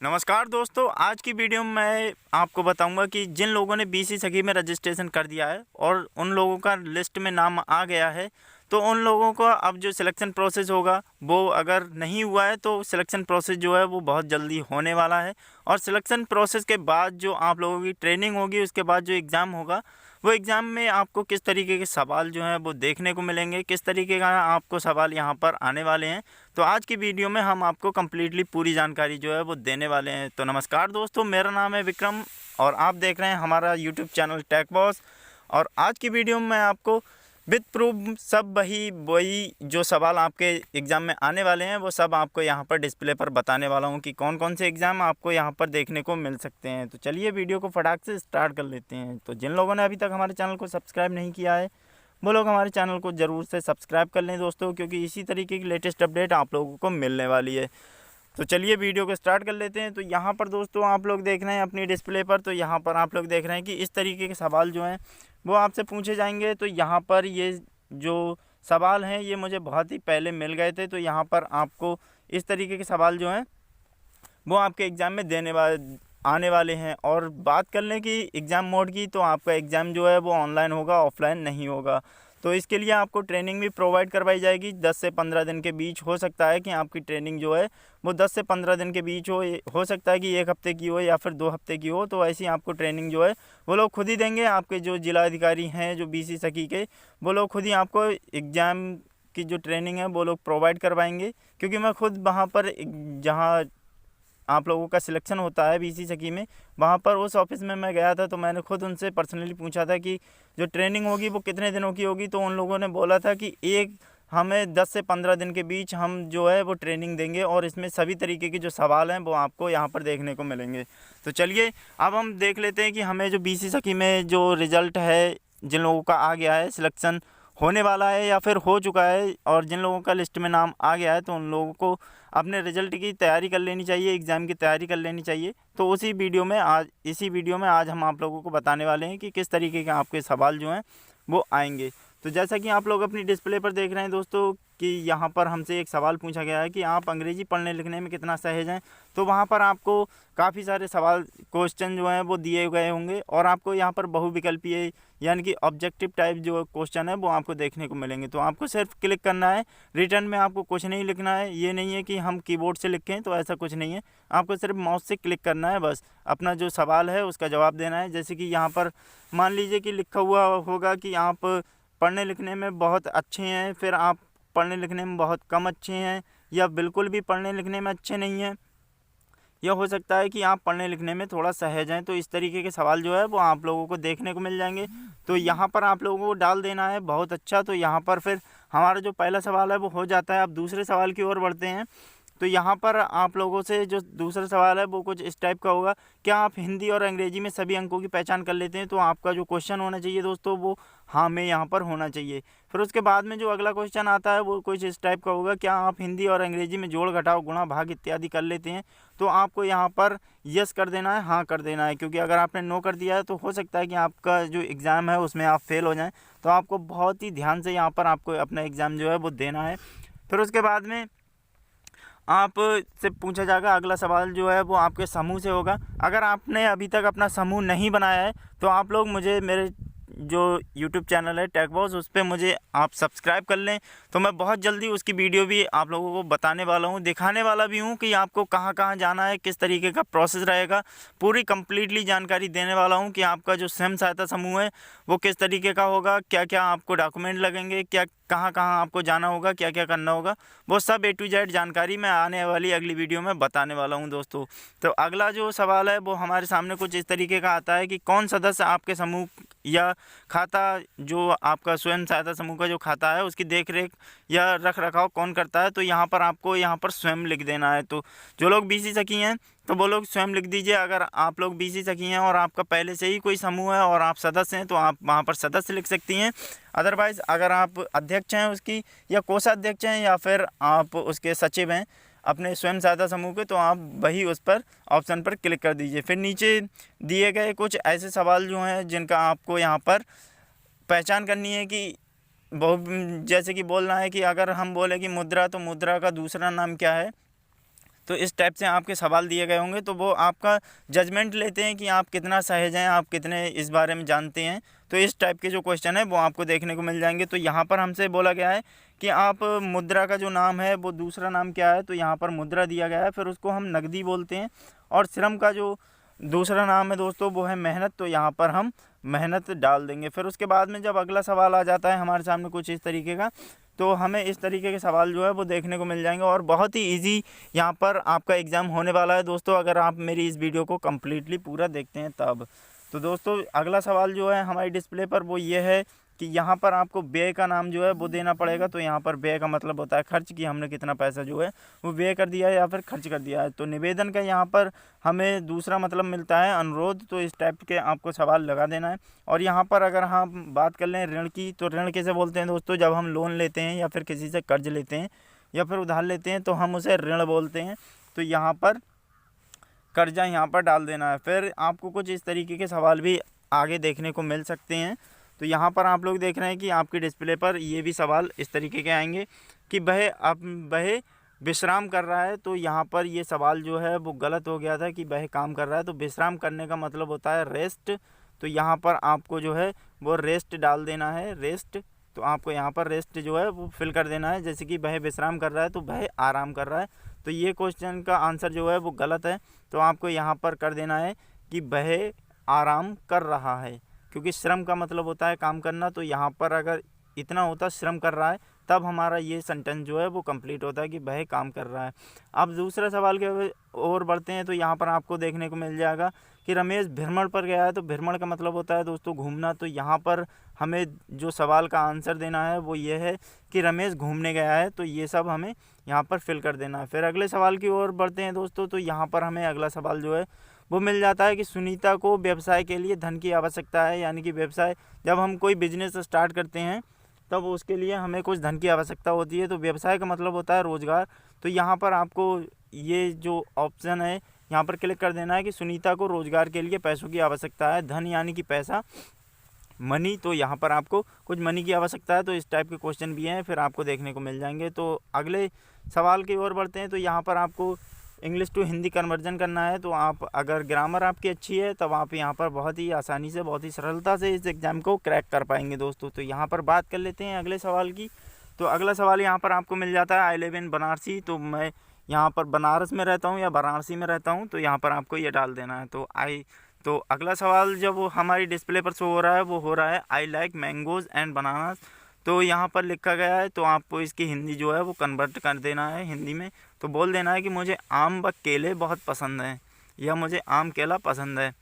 नमस्कार दोस्तों, आज की वीडियो में मैं आपको बताऊंगा कि जिन लोगों ने बीसी सखी में रजिस्ट्रेशन कर दिया है और उन लोगों का लिस्ट में नाम आ गया है, तो उन लोगों का अब जो सिलेक्शन प्रोसेस होगा वो अगर नहीं हुआ है तो सिलेक्शन प्रोसेस जो है वो बहुत जल्दी होने वाला है। और सिलेक्शन प्रोसेस के बाद जो आप लोगों की ट्रेनिंग होगी, उसके बाद जो एग्ज़ाम होगा, वो एग्ज़ाम में आपको किस तरीके के सवाल जो हैं वो देखने को मिलेंगे, किस तरीके का आपको सवाल यहाँ पर आने वाले हैं। तो आज की वीडियो में हम आपको कम्प्लीटली पूरी जानकारी जो है वो देने वाले हैं। तो नमस्कार दोस्तों, मेरा नाम है विक्रम और आप देख रहे हैं हमारा यूट्यूब चैनल टेक बॉस। और आज की वीडियो में मैं आपको विद प्रूफ सब वही जो सवाल आपके एग्ज़ाम में आने वाले हैं वो सब आपको यहाँ पर डिस्प्ले पर बताने वाला हूँ कि कौन कौन से एग्ज़ाम आपको यहाँ पर देखने को मिल सकते हैं। तो चलिए वीडियो को फटाक से स्टार्ट कर लेते हैं। तो जिन लोगों ने अभी तक हमारे चैनल को सब्सक्राइब नहीं किया है वो लोग हमारे चैनल को ज़रूर से सब्सक्राइब कर लें दोस्तों, क्योंकि इसी तरीके की लेटेस्ट अपडेट आप लोगों को मिलने वाली है। तो चलिए वीडियो को स्टार्ट कर लेते हैं। तो यहाँ पर दोस्तों आप लोग देख रहे हैं अपनी डिस्प्ले पर, तो यहाँ पर आप लोग देख रहे हैं कि इस तरीके के सवाल जो हैं वो आपसे पूछे जाएंगे। तो यहाँ पर ये जो सवाल हैं ये मुझे बहुत ही पहले मिल गए थे। तो यहाँ पर आपको इस तरीके के सवाल जो हैं वो आपके एग्ज़ाम में आने वाले हैं। और बात कर लें कि एग्ज़ाम मोड की, तो आपका एग्ज़ाम जो है वो ऑनलाइन होगा, ऑफलाइन नहीं होगा। तो इसके लिए आपको ट्रेनिंग भी प्रोवाइड करवाई जाएगी 10 से 15 दिन के बीच। हो सकता है कि आपकी ट्रेनिंग जो है वो 10 से 15 दिन के बीच हो सकता है कि 1 हफ़्ते की हो या फिर 2 हफ़्ते की हो। तो ऐसी आपको ट्रेनिंग जो है वो लोग खुद ही देंगे। आपके जो जिला अधिकारी हैं जो बीसी सखी के, वो लोग खुद ही आपको एग्ज़ाम की जो ट्रेनिंग है वो लोग प्रोवाइड करवाएंगे। क्योंकि मैं खुद वहाँ पर जहाँ आप लोगों का सिलेक्शन होता है बीसी सखी में, वहाँ पर उस ऑफ़िस में मैं गया था, तो मैंने खुद उनसे पर्सनली पूछा था कि जो ट्रेनिंग होगी वो कितने दिनों की होगी। तो उन लोगों ने बोला था कि हमें 10 से 15 दिन के बीच हम जो है वो ट्रेनिंग देंगे और इसमें सभी तरीके के जो सवाल हैं वो आपको यहाँ पर देखने को मिलेंगे। तो चलिए अब हम देख लेते हैं कि हमें जो बीसी सखी में जो रिज़ल्ट है, जिन लोगों का आ गया है, सिलेक्शन होने वाला है या फिर हो चुका है, और जिन लोगों का लिस्ट में नाम आ गया है, तो उन लोगों को अपने रिज़ल्ट की तैयारी कर लेनी चाहिए, एग्ज़ाम की तैयारी कर लेनी चाहिए। तो इसी वीडियो में आज हम आप लोगों को बताने वाले हैं कि किस तरीके के आपके सवाल जो हैं वो आएंगे। तो जैसा कि आप लोग अपनी डिस्प्ले पर देख रहे हैं दोस्तों कि यहाँ पर हमसे एक सवाल पूछा गया है कि आप अंग्रेज़ी पढ़ने लिखने में कितना सहज हैं। तो वहाँ पर आपको काफ़ी सारे सवाल क्वेश्चन जो हैं वो दिए गए होंगे और आपको यहाँ पर बहुविकल्पीय यानी कि ऑब्जेक्टिव टाइप जो क्वेश्चन है वो आपको देखने को मिलेंगे। तो आपको सिर्फ क्लिक करना है, रिटर्न में आपको कुछ नहीं लिखना है। ये नहीं है कि हम कीबोर्ड से लिखें, तो ऐसा कुछ नहीं है। आपको सिर्फ माउस से क्लिक करना है, बस अपना जो सवाल है उसका जवाब देना है। जैसे कि यहाँ पर मान लीजिए कि लिखा हुआ होगा कि आप पढ़ने लिखने में बहुत अच्छे हैं, फिर आप पढ़ने लिखने में बहुत कम अच्छे हैं, या बिल्कुल भी पढ़ने लिखने में अच्छे नहीं हैं, यह हो सकता है कि आप पढ़ने लिखने में थोड़ा सहज हैं। तो इस तरीके के सवाल जो है वो आप लोगों को देखने को मिल जाएंगे। तो यहाँ पर आप लोगों को डाल देना है। बहुत अच्छा, तो यहाँ पर फिर हमारा जो पहला सवाल है वो हो जाता है। अब दूसरे सवाल की ओर बढ़ते हैं। तो यहाँ पर आप लोगों से जो दूसरा सवाल है वो कुछ इस टाइप का होगा, क्या आप हिंदी और अंग्रेजी में सभी अंकों की पहचान कर लेते हैं। तो आपका जो क्वेश्चन होना चाहिए दोस्तों वो हाँ में यहाँ पर होना चाहिए। फिर उसके बाद में जो अगला क्वेश्चन आता है वो कुछ इस टाइप का होगा, क्या आप हिंदी और अंग्रेजी में जोड़ घटाव गुणा भाग इत्यादि कर लेते हैं। तो आपको यहाँ पर यस कर देना है, हाँ कर देना है, क्योंकि अगर आपने नो कर दिया है तो हो सकता है कि आपका जो एग्ज़ाम है उसमें आप फेल हो जाएँ। तो आपको बहुत ही ध्यान से यहाँ पर आपको अपना एग्ज़ाम जो है वो देना है। फिर उसके बाद में आप से पूछा जाएगा अगला सवाल जो है वो आपके समूह से होगा। अगर आपने अभी तक अपना समूह नहीं बनाया है तो आप लोग मुझे मेरे जो यूट्यूब चैनल है टेक बॉस, उस पर मुझे आप सब्सक्राइब कर लें। तो मैं बहुत जल्दी उसकी वीडियो भी आप लोगों को बताने वाला हूँ, दिखाने वाला भी हूँ कि आपको कहाँ कहाँ जाना है, किस तरीके का प्रोसेस रहेगा। पूरी कंप्लीटली जानकारी देने वाला हूँ कि आपका जो स्वयं सहायता समूह है वो किस तरीके का होगा, क्या क्या आपको डॉक्यूमेंट लगेंगे, क्या कहाँ कहाँ आपको जाना होगा, क्या क्या करना होगा, वो सब A to Z जानकारी मैं आने वाली अगली वीडियो में बताने वाला हूँ दोस्तों। तो अगला जो सवाल है वो हमारे सामने कुछ इस तरीके का आता है कि कौन सदस्य आपके समूह या खाता, जो आपका स्वयं सहायता समूह का जो खाता है उसकी देख रेख या रख रखाव कौन करता है। तो यहाँ पर आपको यहाँ पर स्वयं लिख देना है। तो जो लोग बीसी सखी हैं तो वो लोग स्वयं लिख दीजिए। अगर आप लोग बीसी सखी हैं और आपका पहले से ही कोई समूह है और आप सदस्य हैं तो आप वहाँ पर सदस्य लिख सकती हैं। अदरवाइज़ अगर आप अध्यक्ष हैं उसकी, या कोषाध्यक्ष हैं, या फिर आप उसके सचिव हैं अपने स्वयं सहायता समूह के, तो आप वही उस पर ऑप्शन पर क्लिक कर दीजिए। फिर नीचे दिए गए कुछ ऐसे सवाल जो हैं जिनका आपको यहाँ पर पहचान करनी है कि जैसे कि बोलना है कि अगर हम बोले कि मुद्रा, तो मुद्रा का दूसरा नाम क्या है। तो इस टाइप से आपके सवाल दिए गए होंगे, तो वो आपका जजमेंट लेते हैं कि आप कितना सहज हैं, आप कितने इस बारे में जानते हैं। तो इस टाइप के जो क्वेश्चन है वो आपको देखने को मिल जाएंगे। तो यहाँ पर हमसे बोला गया है कि आप मुद्रा का जो नाम है वो दूसरा नाम क्या है, तो यहाँ पर मुद्रा दिया गया है, फिर उसको हम नकदी बोलते हैं। और श्रम का जो दूसरा नाम है दोस्तों वो है मेहनत, तो यहाँ पर हम मेहनत डाल देंगे। फिर उसके बाद में जब अगला सवाल आ जाता है हमारे सामने कुछ इस तरीके का, तो हमें इस तरीके के सवाल जो है वो देखने को मिल जाएंगे। और बहुत ही इजी यहाँ पर आपका एग्ज़ाम होने वाला है दोस्तों, अगर आप मेरी इस वीडियो को कम्प्लीटली पूरा देखते हैं तब। तो दोस्तों अगला सवाल जो है हमारी डिस्प्ले पर वो ये है कि यहाँ पर आपको व्यय का नाम जो है वो देना पड़ेगा। तो यहाँ पर व्यय का मतलब होता है खर्च, कि हमने कितना पैसा जो है वो व्यय कर दिया है या फिर खर्च कर दिया है। तो निवेदन का यहाँ पर हमें दूसरा मतलब मिलता है अनुरोध। तो इस टाइप के आपको सवाल लगा देना है। और यहाँ पर अगर हम बात कर लें ऋण की, तो ऋण कैसे बोलते हैं दोस्तों, जब हम लोन लेते हैं या फिर किसी से कर्ज लेते हैं या फिर उधार लेते हैं तो हम उसे ऋण बोलते हैं। तो यहाँ पर कर्जा यहाँ पर डाल देना है। फिर आपको कुछ इस तरीके के सवाल भी आगे देखने को मिल सकते हैं। तो यहाँ पर आप लोग देख रहे हैं कि आपकी डिस्प्ले पर ये भी सवाल इस तरीके के आएंगे कि वह विश्राम कर रहा है। तो यहाँ पर ये सवाल जो है वो गलत हो गया था कि वह काम कर रहा है, तो विश्राम करने का मतलब होता है रेस्ट। तो यहाँ पर आपको जो है वो रेस्ट डाल देना है, रेस्ट। तो आपको यहाँ पर रेस्ट जो है वो फिल कर देना है, जैसे कि वह विश्राम कर रहा है तो वह आराम कर रहा है। तो ये क्वेश्चन का आंसर जो है वो गलत है। तो आपको यहाँ पर कर देना है कि वह आराम कर रहा है, क्योंकि श्रम का मतलब होता है काम करना। तो यहाँ पर अगर इतना होता श्रम कर रहा है तब हमारा ये सेंटेंस जो है वो कंप्लीट होता है कि वह काम कर रहा है। अब दूसरे सवाल के ओर बढ़ते हैं। तो यहाँ पर आपको देखने को मिल जाएगा कि रमेश भ्रमण पर गया है। तो भ्रमण का मतलब होता है दोस्तों घूमना। तो यहाँ पर हमें जो सवाल का आंसर देना है वो ये है कि रमेश घूमने गया है। तो ये सब हमें यहाँ पर फिल कर देना है। फिर अगले सवाल की ओर बढ़ते हैं दोस्तों। तो यहाँ पर हमें अगला सवाल जो है वो मिल जाता है कि सुनीता को व्यवसाय के लिए धन की आवश्यकता है। यानी कि व्यवसाय, जब हम कोई बिजनेस स्टार्ट करते हैं तब उसके लिए हमें कुछ धन की आवश्यकता होती है। तो व्यवसाय का मतलब होता है रोजगार। तो यहाँ पर आपको ये जो ऑप्शन है यहाँ पर क्लिक कर देना है कि सुनीता को रोजगार के लिए पैसों की आवश्यकता है। धन यानी कि पैसा, मनी। तो यहाँ पर आपको कुछ मनी की आवश्यकता है। तो इस टाइप के क्वेश्चन भी हैं, फिर आपको देखने को मिल जाएंगे। तो अगले सवाल की ओर बढ़ते हैं। तो यहाँ पर आपको इंग्लिश टू हिंदी कन्वर्जन करना है। तो आप अगर ग्रामर आपकी अच्छी है तब आप यहाँ पर बहुत ही आसानी से, बहुत ही सरलता से इस एग्ज़ाम को क्रैक कर पाएंगे दोस्तों। तो यहाँ पर बात कर लेते हैं अगले सवाल की। तो अगला सवाल यहाँ पर आपको मिल जाता है आई लिव इन बनारसी। तो मैं यहाँ पर बनारस में रहता हूँ या वाराणसी में रहता हूँ, तो यहाँ पर आपको ये डाल देना है। तो अगला सवाल जब हमारी डिस्प्ले पर शो हो रहा है वो हो रहा है I like mangoes and bananas. तो यहाँ पर लिखा गया है, तो आपको इसकी हिंदी जो है वो कन्वर्ट कर देना है हिंदी में। तो बोल देना है कि मुझे आम व केले बहुत पसंद हैं, या मुझे आम केला पसंद है।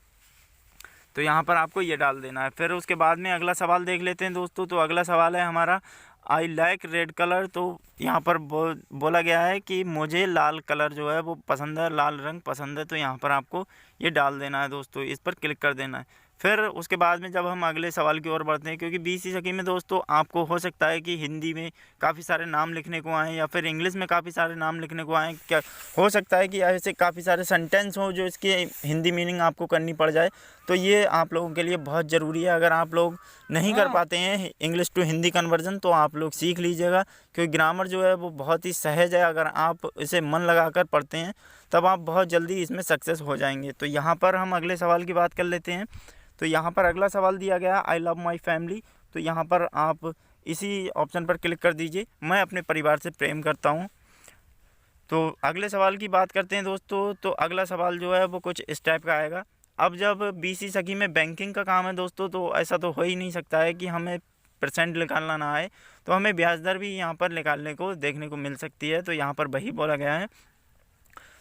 तो यहाँ पर आपको ये डाल देना है। फिर उसके बाद में अगला सवाल देख लेते हैं दोस्तों। तो अगला सवाल है हमारा आई लाइक रेड कलर। तो यहाँ पर बोला गया है कि मुझे लाल कलर जो है वो पसंद है, लाल रंग पसंद है। तो यहाँ पर आपको ये डाल देना है दोस्तों, इस पर क्लिक कर देना है। फिर उसके बाद में जब हम अगले सवाल की ओर बढ़ते हैं, क्योंकि बीसी सखी में दोस्तों आपको हो सकता है कि हिंदी में काफ़ी सारे नाम लिखने को आएँ या फिर इंग्लिश में काफ़ी सारे नाम लिखने को आएँ। क्या हो सकता है कि ऐसे काफ़ी सारे सेंटेंस हो जो इसकी हिंदी मीनिंग आपको करनी पड़ जाए। तो ये आप लोगों के लिए बहुत ज़रूरी है। अगर आप लोग नहीं कर पाते हैं इंग्लिश टू हिंदी कन्वर्जन तो आप लोग सीख लीजिएगा, क्योंकि ग्रामर जो है वो बहुत ही सहज है। अगर आप इसे मन लगाकर पढ़ते हैं तब आप बहुत जल्दी इसमें सक्सेस हो जाएंगे। तो यहाँ पर हम अगले सवाल की बात कर लेते हैं। तो यहाँ पर अगला सवाल दिया गया आई लव माई फैमिली। तो यहाँ पर आप इसी ऑप्शन पर क्लिक कर दीजिए, मैं अपने परिवार से प्रेम करता हूँ। तो अगले सवाल की बात करते हैं दोस्तों। तो अगला सवाल जो है वो कुछ इस टाइप का आएगा। अब जब बीसी सखी में बैंकिंग का काम है दोस्तों, तो ऐसा तो हो ही नहीं सकता है कि हमें परसेंट निकालना ना आए। तो हमें ब्याज दर भी यहाँ पर निकालने को देखने को मिल सकती है। तो यहाँ पर वही बोला गया है।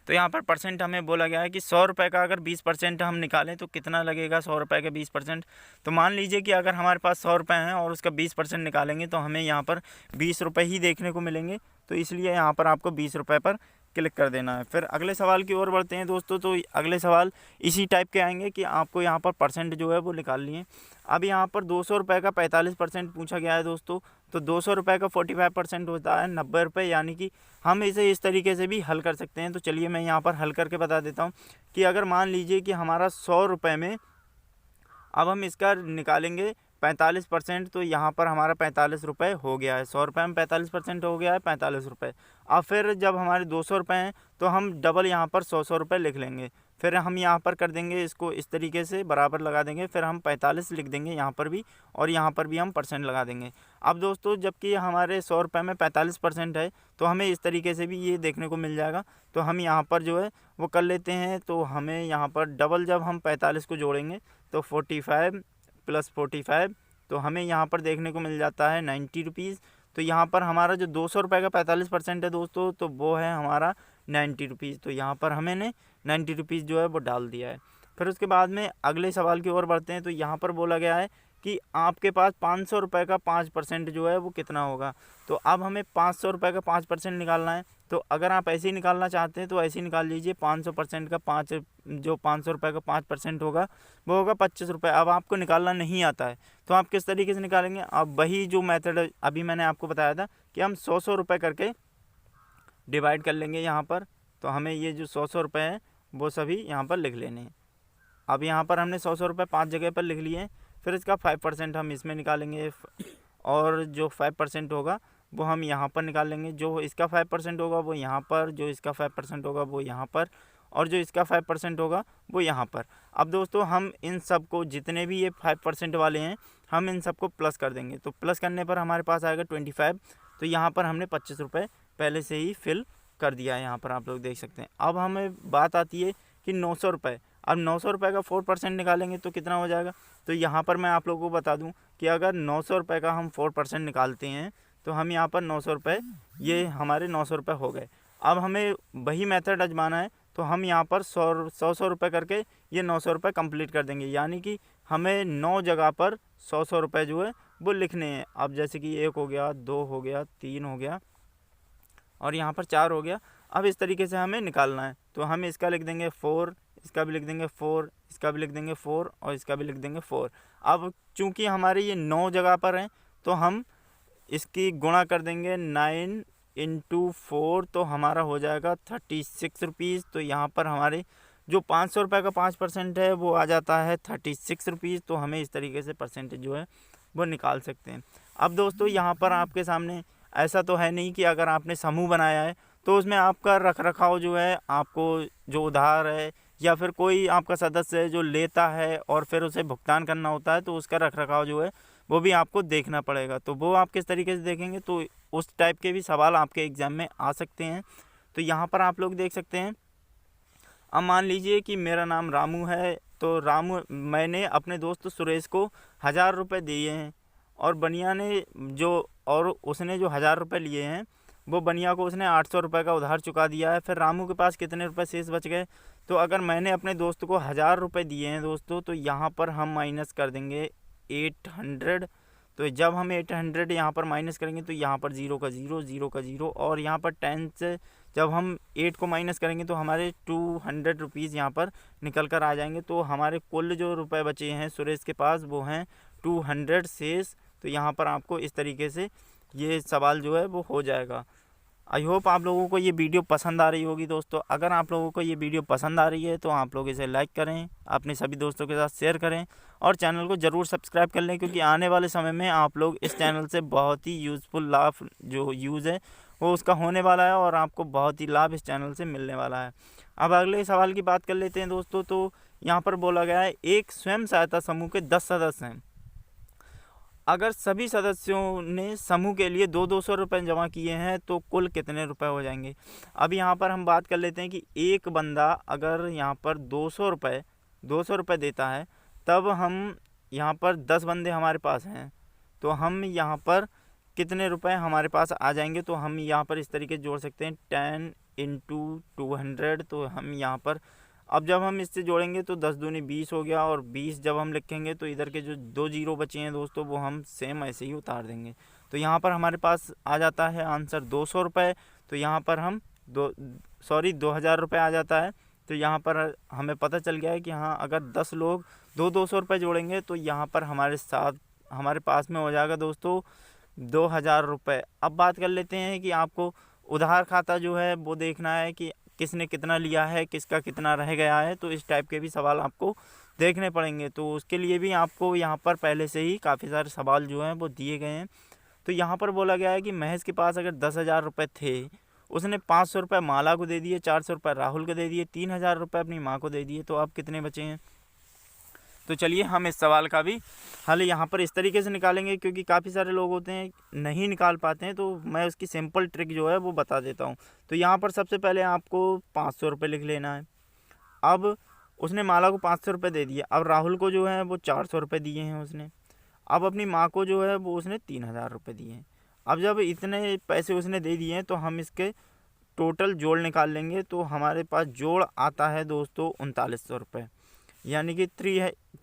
तो यहाँ पर परसेंट हमें बोला गया है कि 100 रुपये का अगर 20% हम निकालें तो कितना लगेगा 100 रुपये का 20%। तो मान लीजिए कि अगर हमारे पास 100 रुपये हैं और उसका 20% निकालेंगे तो हमें यहाँ पर 20 रुपये ही देखने को मिलेंगे। तो इसलिए यहाँ पर आपको 20 रुपये पर क्लिक कर देना है। फिर अगले सवाल की ओर बढ़ते हैं दोस्तों। तो अगले सवाल इसी टाइप के आएंगे कि आपको यहाँ पर परसेंट जो है वो निकालनी है। अब यहाँ पर 200 रुपये का 45% पूछा गया है दोस्तों। तो 200 रुपये का 45% होता है 90 रुपये। यानी कि हम इसे इस तरीके से भी हल कर सकते हैं। तो चलिए मैं यहाँ पर हल करके बता देता हूँ कि अगर मान लीजिए कि हमारा 100 रुपये में अब हम इसका निकालेंगे 45%, तो यहाँ पर हमारा 45 रुपये हो गया है। 100 रुपये में 45% हो गया है 45 रुपये। अब फिर जब हमारे 200 रुपये हैं तो हम डबल यहाँ पर 100 रुपये लिख लेंगे। फिर हम यहाँ पर कर देंगे इसको इस तरीके से बराबर लगा देंगे, फिर हम 45 लिख देंगे यहाँ पर भी, और यहाँ पर भी हम परसेंट लगा देंगे। अब दोस्तों जबकि हमारे 100 रुपये में 45% है तो हमें इस तरीके से भी ये देखने को मिल जाएगा। तो हम यहाँ पर जो है वो कर लेते हैं। तो हमें यहाँ पर डबल जब हम 45 को जोड़ेंगे तो 45 + 45, तो हमें यहाँ पर देखने को मिल जाता है 90 रुपीज़। तो यहाँ पर हमारा जो 200 रुपये का 45% है दोस्तों, तो वो है हमारा 90 रुपीज़। तो यहाँ पर हमने 90 रुपीज़ जो है वो डाल दिया है। फिर उसके बाद में अगले सवाल की ओर बढ़ते हैं। तो यहाँ पर बोला गया है कि आपके पास 500 रुपये का 5% जो है वो कितना होगा। तो अब हमें 500 रुपये का 5% निकालना है। तो अगर आप ऐसे ही निकालना चाहते हैं तो ऐसे ही निकाल लीजिए। 500% का 5 जो 500 रुपये का 5% होगा वो होगा 25 रुपये। अब आपको निकालना नहीं आता है तो आप किस तरीके से निकालेंगे। अब वही जो मेथड अभी मैंने आपको बताया था कि हम 100 रुपये करके डिवाइड कर लेंगे यहाँ पर। तो हमें ये जो 100 रुपये हैं वो सभी यहाँ पर लिख लेने हैं। अब यहाँ पर हमने 100 रुपये 5 जगह पर लिख लिए हैं। फिर इसका 5% हम इसमें निकालेंगे, और जो 5% होगा वो हम यहाँ पर निकाल लेंगे। जो इसका 5% होगा वो यहाँ पर, जो इसका 5% होगा वो यहाँ पर, और जो इसका 5% होगा वो यहाँ पर। अब दोस्तों हम इन सब को, जितने भी ये 5% वाले हैं, हम इन सबको प्लस कर देंगे। तो प्लस करने पर हमारे पास आएगा 25। तो यहाँ पर हमने 25 रुपये पहले से ही फिल कर दिया है, यहाँ पर आप लोग देख सकते हैं। अब हमें बात आती है कि 900 रुपये। अब 900 रुपये का 4% निकालेंगे तो कितना हो जाएगा। तो यहाँ पर मैं आप लोगों को बता दूँ कि अगर 900 रुपये का हम 4% निकालते हैं तो हम यहाँ पर 900 रुपये, ये हमारे 900 रुपये हो गए। अब हमें वही मेथड आजमाना है। तो हम यहाँ पर 100 रुपये करके ये 900 रुपये कंप्लीट कर देंगे, यानी कि हमें 9 जगह पर 100 रुपये जो है वो लिखने हैं। अब जैसे कि 1 हो गया, 2 हो गया, 3 हो गया, और यहाँ पर 4 हो गया। अब इस तरीके से हमें निकालना है। तो हम इसका लिख देंगे 4, इसका भी लिख देंगे 4, इसका भी लिख देंगे 4, और इसका भी लिख देंगे 4। अब चूंकि हमारे ये 9 जगह पर हैं तो हम इसकी गुणा कर देंगे 9 × 4, तो हमारा हो जाएगा 36 रुपीज़। तो यहाँ पर हमारे जो 500 रुपये का 5% है वो आ जाता है 36 रुपीज़। तो हमें इस तरीके से परसेंटेज जो है वो निकाल सकते हैं। अब दोस्तों यहाँ पर आपके सामने ऐसा तो है नहीं कि अगर आपने समूह बनाया है तो उसमें आपका रख रखाव जो है, आपको जो उधार है या फिर कोई आपका सदस्य है जो लेता है और फिर उसे भुगतान करना होता है, तो उसका रख रखाव जो है वो भी आपको देखना पड़ेगा। तो वो आप किस तरीके से देखेंगे, तो उस टाइप के भी सवाल आपके एग्ज़ाम में आ सकते हैं। तो यहाँ पर आप लोग देख सकते हैं। अब मान लीजिए कि मेरा नाम रामू है, तो रामू, मैंने अपने दोस्त सुरेश को 1000 रुपये दिए हैं, और बनिया ने उसने जो 1000 रुपये लिए हैं वो बनिया को उसने 800 रुपये का उधार चुका दिया है। फिर रामू के पास कितने रुपए शेष बच गए। तो अगर मैंने अपने दोस्त को 1000 रुपये दिए हैं दोस्तों, तो यहाँ पर हम माइनस कर देंगे 800। तो जब हम 800 यहाँ पर माइनस करेंगे तो यहाँ पर 0 का 0, 0 का 0, और यहाँ पर 10 से जब हम 8 को माइनस करेंगे तो हमारे 200 रुपीज़ यहाँ पर निकल कर आ जाएंगे। तो हमारे कुल जो रुपए बचे हैं सुरेश के पास वो हैं 200 शेष। तो यहाँ पर आपको इस तरीके से ये सवाल जो है वो हो जाएगा। आई होप आप लोगों को ये वीडियो पसंद आ रही होगी दोस्तों। अगर आप लोगों को ये वीडियो पसंद आ रही है तो आप लोग इसे लाइक करें, अपने सभी दोस्तों के साथ शेयर करें, और चैनल को ज़रूर सब्सक्राइब कर लें, क्योंकि आने वाले समय में आप लोग इस चैनल से बहुत ही यूज़फुल लाभ जो यूज़ है वो उसका होने वाला है, और आपको बहुत ही लाभ इस चैनल से मिलने वाला है। अब अगले सवाल की बात कर लेते हैं दोस्तों। तो यहाँ पर बोला गया है एक स्वयं सहायता समूह के 10 सदस्य हैं। अगर सभी सदस्यों ने समूह के लिए 200 रुपये जमा किए हैं तो कुल कितने रुपए हो जाएंगे। अब यहाँ पर हम बात कर लेते हैं कि एक बंदा अगर यहाँ पर 200 रुपये देता है, तब हम यहाँ पर 10 बंदे हमारे पास हैं, तो हम यहाँ पर कितने रुपए हमारे पास आ जाएंगे। तो हम यहाँ पर इस तरीके से जोड़ सकते हैं 10 × 200। तो हम यहाँ पर अब जब हम इससे जोड़ेंगे तो 10 दूनी 20 हो गया, और 20 जब हम लिखेंगे तो इधर के जो 2 जीरो बचे हैं दोस्तों वो हम सेम ऐसे ही उतार देंगे। तो यहाँ पर हमारे पास आ जाता है आंसर 200 रुपये। तो यहाँ पर हम 2000 रुपये आ जाता है। तो यहाँ पर हमें पता चल गया है कि हाँ, अगर 10 लोग 200 रुपये जोड़ेंगे तो यहाँ पर हमारे पास में हो जाएगा दोस्तों 2000 रुपये। अब बात कर लेते हैं कि आपको उधार खाता जो है वो देखना है कि किसने कितना लिया है, किसका कितना रह गया है, तो इस टाइप के भी सवाल आपको देखने पड़ेंगे। तो उसके लिए भी आपको यहाँ पर पहले से ही काफ़ी सारे सवाल जो हैं वो दिए गए हैं। तो यहाँ पर बोला गया है कि महेश के पास अगर 10,000 रुपये थे, उसने 500 रुपये माला को दे दिए, 400 रुपये राहुल को दे दिए, 3,000 रुपये अपनी माँ को दे दिए, तो अब कितने बचे हैं। तो चलिए हम इस सवाल का भी हल यहाँ पर इस तरीके से निकालेंगे, क्योंकि काफ़ी सारे लोग होते हैं नहीं निकाल पाते हैं, तो मैं उसकी सिंपल ट्रिक जो है वो बता देता हूँ। तो यहाँ पर सबसे पहले आपको 500 रुपये लिख लेना है। अब उसने माला को 500 रुपये दे दिए, अब राहुल को जो है वो 400 रुपये दिए हैं उसने, अब अपनी माँ को जो है वो उसने 3,000 रुपये दिए हैं। अब जब इतने पैसे उसने दे दिए हैं तो हम इसके टोटल जोड़ निकाल लेंगे। तो हमारे पास जोड़ आता है दोस्तों 3900 रुपये, यानी कि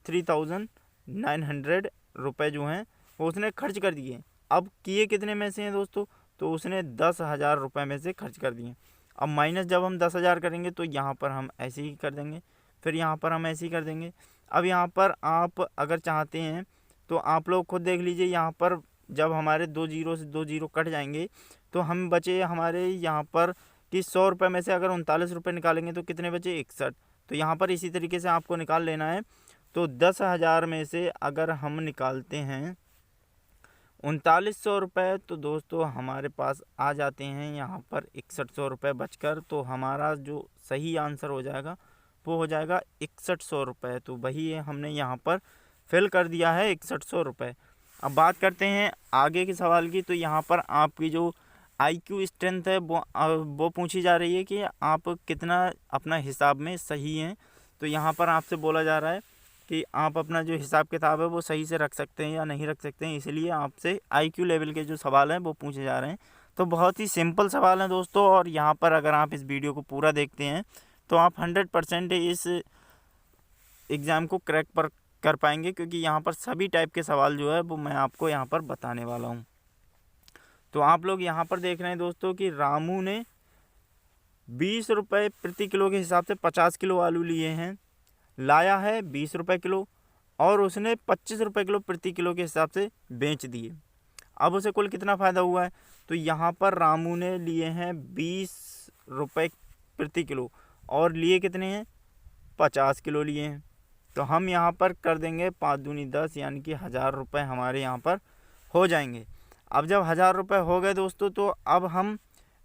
3,900 रुपये जो हैं वो उसने खर्च कर दिए। अब किए कितने में से हैं दोस्तों, तो उसने 10,000 रुपये में से खर्च कर दिए। अब माइनस जब हम 10,000 करेंगे तो यहाँ पर हम ऐसे ही कर देंगे, फिर यहाँ पर हम ऐसे ही कर देंगे। अब यहाँ पर आप अगर चाहते हैं तो आप लोग खुद देख लीजिए, यहाँ पर जब हमारे 2 जीरो से 2 जीरो कट जाएंगे तो हम बचे हमारे यहाँ पर कि 100 रुपये में से अगर 39 रुपये निकालेंगे तो कितने बचे 61। तो यहाँ पर इसी तरीके से आपको निकाल लेना है। तो 10,000 में से अगर हम निकालते हैं 3900 रुपये, तो दोस्तों हमारे पास आ जाते हैं यहाँ पर 6100 रुपये बचकर। तो हमारा जो सही आंसर हो जाएगा वो हो जाएगा 6100 रुपये। तो वही हमने यहाँ पर फिल कर दिया है 6100 रुपये। अब बात करते हैं आगे के सवाल की। तो यहाँ पर आपकी जो IQ स्ट्रेंथ है वो पूछी जा रही है कि आप कितना अपना हिसाब में सही हैं। तो यहाँ पर आपसे बोला जा रहा है कि आप अपना जो हिसाब किताब है वो सही से रख सकते हैं या नहीं रख सकते हैं, इसलिए आपसे IQ लेवल के जो सवाल हैं वो पूछे जा रहे हैं। तो बहुत ही सिंपल सवाल हैं दोस्तों, और यहाँ पर अगर आप इस वीडियो को पूरा देखते हैं तो आप 100% इस एग्ज़ाम को क्रैक कर पाएंगे, क्योंकि यहाँ पर सभी टाइप के सवाल जो है वो मैं आपको यहाँ पर बताने वाला हूँ। तो आप लोग यहाँ पर देख रहे हैं दोस्तों कि रामू ने 20 रुपये प्रति किलो के हिसाब से 50 किलो आलू लिए हैं, लाया है 20 रुपये किलो, और उसने 25 रुपये किलो प्रति किलो के हिसाब से बेच दिए। अब उसे कुल कितना फ़ायदा हुआ है। तो यहाँ पर रामू ने लिए हैं 20 रुपये प्रति किलो और लिए कितने हैं 50 किलो लिए हैं। तो हम यहाँ पर कर देंगे 5 दूनी 10, यानी कि 1000 रुपये हमारे यहाँ पर हो जाएंगे। अब जब 1000 रुपये हो गए दोस्तों, तो अब हम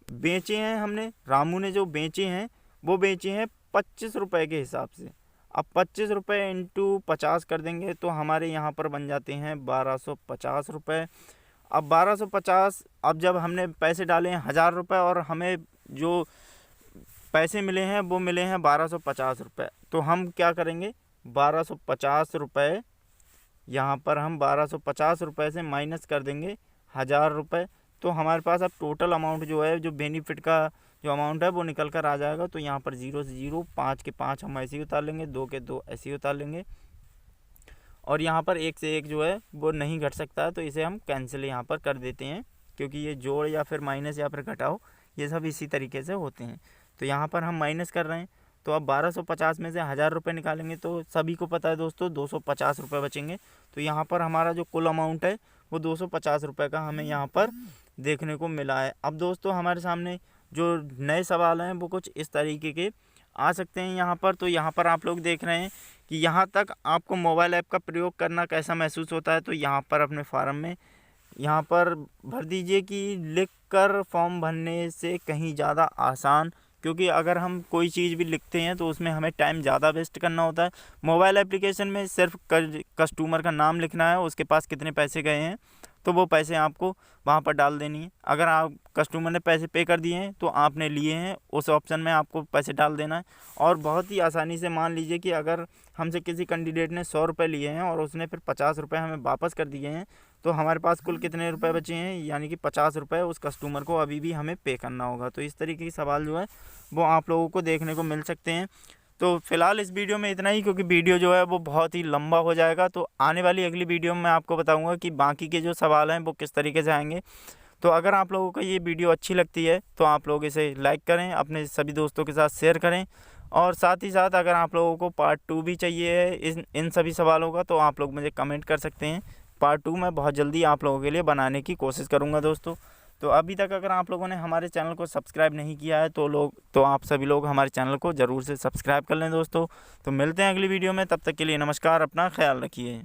बेचे हैं, हमने रामू ने जो बेचे हैं वो बेचे हैं 25 रुपये के हिसाब से। अब 25 रुपये इंटू 50 कर देंगे तो हमारे यहाँ पर बन जाते हैं 1250 रुपये। अब 1250, अब जब हमने पैसे डाले हैं 1000 रुपये और हमें जो पैसे मिले हैं वो मिले हैं 1250 रुपये, तो हम क्या करेंगे 1250 रुपये, यहाँ पर हम 1250 रुपये से माइनस कर देंगे 1000 रुपये। तो हमारे पास अब टोटल अमाउंट जो है, जो बेनिफिट का जो अमाउंट है वो निकल कर आ जाएगा। तो यहाँ पर 0 से 0, 5 के 5 हम ऐसे ही उतार लेंगे, 2 के 2 ऐसे ही उतार लेंगे, और यहाँ पर 1 से 1 जो है वो नहीं घट सकता है, तो इसे हम कैंसिल यहाँ पर कर देते हैं, क्योंकि ये जोड़ या फिर माइनस या फिर घटाओ ये सब इसी तरीके से होते हैं। तो यहाँ पर हम माइनस कर रहे हैं। तो अब 1250 में से 1000 रुपये निकालेंगे तो सभी को पता है दोस्तों 250 रुपये बचेंगे। तो यहाँ पर हमारा जो कुल अमाउंट है वो 250 रुपये का हमें यहाँ पर देखने को मिला है। अब दोस्तों हमारे सामने जो नए सवाल हैं वो कुछ इस तरीके के आ सकते हैं यहाँ पर। तो यहाँ पर आप लोग देख रहे हैं कि यहाँ तक आपको मोबाइल ऐप का प्रयोग करना कैसा महसूस होता है। तो यहाँ पर अपने फार्म में यहाँ पर भर दीजिए कि लिख कर फॉर्म भरने से कहीं ज़्यादा आसान, क्योंकि अगर हम कोई चीज़ भी लिखते हैं तो उसमें हमें टाइम ज़्यादा वेस्ट करना होता है। मोबाइल एप्लीकेशन में सिर्फ कस्टमर का नाम लिखना है, उसके पास कितने पैसे गए हैं तो वो पैसे आपको वहाँ पर डाल देनी है। अगर आप कस्टमर ने पैसे पे कर दिए हैं तो आपने लिए हैं, उस ऑप्शन में आपको पैसे डाल देना है। और बहुत ही आसानी से मान लीजिए कि अगर हमसे किसी कैंडिडेट ने 100 रुपये लिए हैं और उसने फिर 50 रुपये हमें वापस कर दिए हैं, तो हमारे पास कुल कितने रुपए बचे हैं, यानी कि 50 रुपये उस कस्टमर को अभी भी हमें पे करना होगा। तो इस तरीके के सवाल जो है वो आप लोगों को देखने को मिल सकते हैं। तो फिलहाल इस वीडियो में इतना ही, क्योंकि वीडियो जो है वो बहुत ही लंबा हो जाएगा। तो आने वाली अगली वीडियो में मैं आपको बताऊंगा कि बाकी के जो सवाल हैं वो किस तरीके से आएंगे। तो अगर आप लोगों को ये वीडियो अच्छी लगती है तो आप लोग इसे लाइक करें, अपने सभी दोस्तों के साथ शेयर करें, और साथ ही साथ अगर आप लोगों को पार्ट 2 भी चाहिए है इन सभी सवालों का तो आप लोग मुझे कमेंट कर सकते हैं। पार्ट 2 मैं बहुत जल्दी आप लोगों के लिए बनाने की कोशिश करूँगा दोस्तों। तो अभी तक अगर आप लोगों ने हमारे चैनल को सब्सक्राइब नहीं किया है तो आप सभी लोग हमारे चैनल को ज़रूर से सब्सक्राइब कर लें दोस्तों। तो मिलते हैं अगली वीडियो में, तब तक के लिए नमस्कार, अपना ख्याल रखिए।